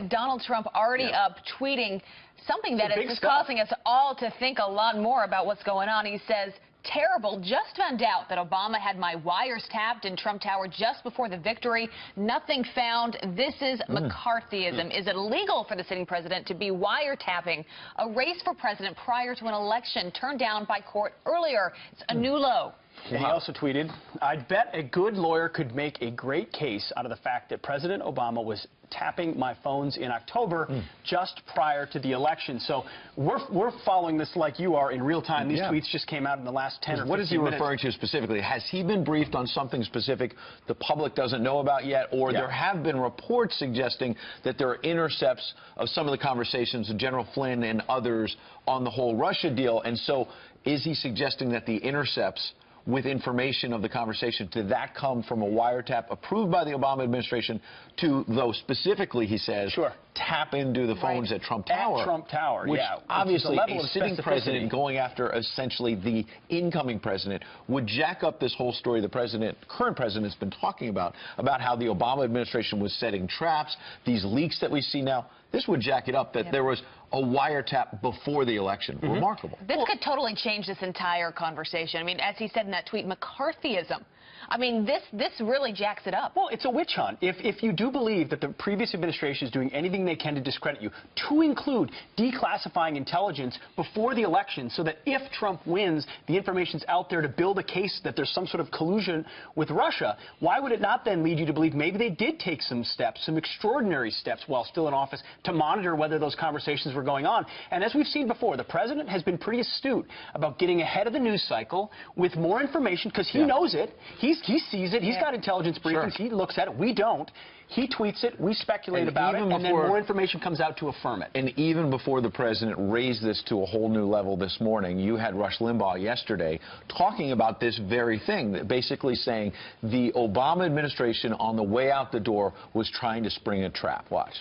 Donald Trump already up tweeting something that is causing us all to think a lot more about what's going on. He says, terrible, just found out that Obama had my wires tapped in Trump Tower just before the victory. Nothing found. This is McCarthyism. Is it illegal for the sitting president to be wiretapping a race for president prior to an election turned down by court earlier? It's a new low. And he also tweeted, I'd bet a good lawyer could make a great case out of the fact that President Obama was tapping my phones in October just prior to the election. So we're following this like you are in real time. These tweets just came out in the last 10 or 15 minutes. What is he referring to specifically? Has he been briefed on something specific the public doesn't know about yet? Or there have been reports suggesting that there are intercepts of some of the conversations of General Flynn and others on the whole Russia deal. And so is he suggesting that the intercepts with information of the conversation, did that come from a wiretap approved by the Obama administration to, though specifically, he says, tap into the phones at Trump Tower? At Trump Tower, which obviously a sitting president going after essentially the incoming president would jack up this whole story the current president has been talking about how the Obama administration was setting traps, these leaks that we see now. This would jack it up that there was a wiretap before the election. Remarkable. This could totally change this entire conversation. I mean, as he said in that tweet, McCarthyism. I mean, this really jacks it up. Well, it's a witch hunt. If you do believe that the previous administration is doing anything they can to discredit you, to include declassifying intelligence before the election so that if Trump wins, the information's out there to build a case that there's some sort of collusion with Russia, why would it not then lead you to believe maybe they did take some steps, some extraordinary steps while still in office to monitor whether those conversations were going on? And as we've seen before, the president has been pretty astute about getting ahead of the news cycle with more information because he knows it. He sees it. He's got intelligence briefings. He looks at it. We don't. He tweets it. We speculate about it. And then more information comes out to affirm it. And even before the president raised this to a whole new level this morning, you had Rush Limbaugh yesterday talking about this very thing, basically saying the Obama administration on the way out the door was trying to spring a trap. Watch.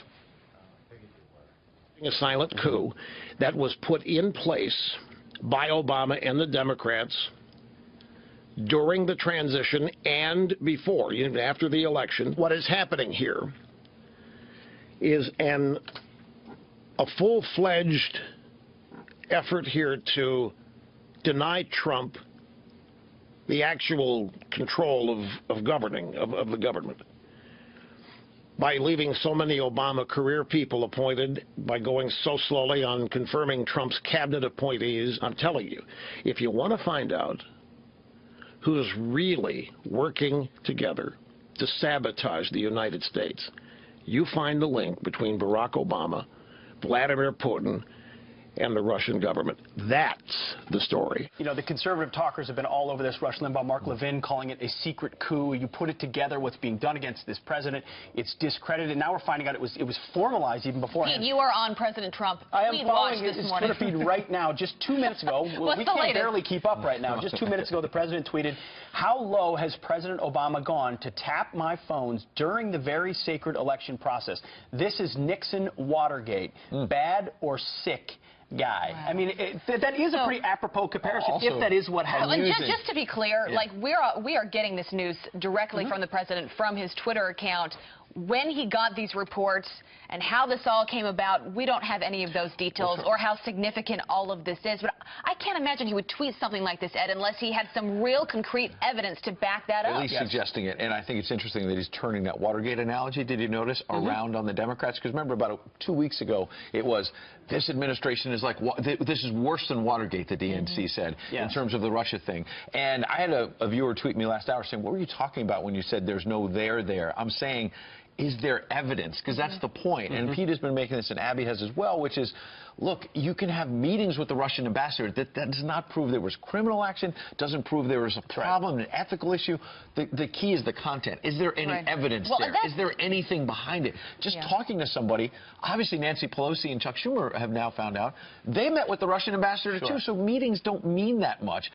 A silent coup that was put in place by Obama and the Democrats during the transition and before, even after the election. What is happening here is a full-fledged effort here to deny Trump the actual control of governing, of the government, by leaving so many Obama career people appointed, by going so slowly on confirming Trump's cabinet appointees. I'm telling you, if you want to find out who is really working together to sabotage the United States, you find the link between Barack Obama, Vladimir Putin, and the Russian government. That's the story. You know, the conservative talkers have been all over this. Rush Limbaugh, Mark Levin calling it a secret coup. You put it together, what's being done against this president. It's discredited. Now we're finding out it was formalized even beforehand. Pete, you are on President Trump. I am following his Twitter feed right now. Just 2 minutes ago, we can't barely keep up right now. Just 2 minutes ago, the president tweeted, how low has President Obama gone to tap my phones during the very sacred election process? This is Nixon Watergate. Bad or sick guy. Wow. I mean, that is a pretty apropos comparison, if that is what happened. Just to be clear, like we are getting this news directly from the president, from his Twitter account. When he got these reports and how this all came about, we don't have any of those details or how significant all of this is. But I can't imagine he would tweet something like this, Ed, unless he had some real concrete evidence to back that up. At least suggesting it. And I think it's interesting that he's turning that Watergate analogy, did you notice, around on the Democrats? Because remember, about 2 weeks ago, it was, this administration is like, this is worse than Watergate, the DNC said, in terms of the Russia thing. And I had a viewer tweet me last hour saying, what were you talking about when you said there's no there? I'm saying, is there evidence? Because that's the point. And Pete has been making this, and Abby has as well, which is, look, you can have meetings with the Russian ambassador. That does not prove there was criminal action, doesn't prove there was a problem, an ethical issue. The key is the content. Is there any evidence there? Is there anything behind it? Just talking to somebody, obviously Nancy Pelosi and Chuck Schumer have now found out, they met with the Russian ambassador too, so meetings don't mean that much.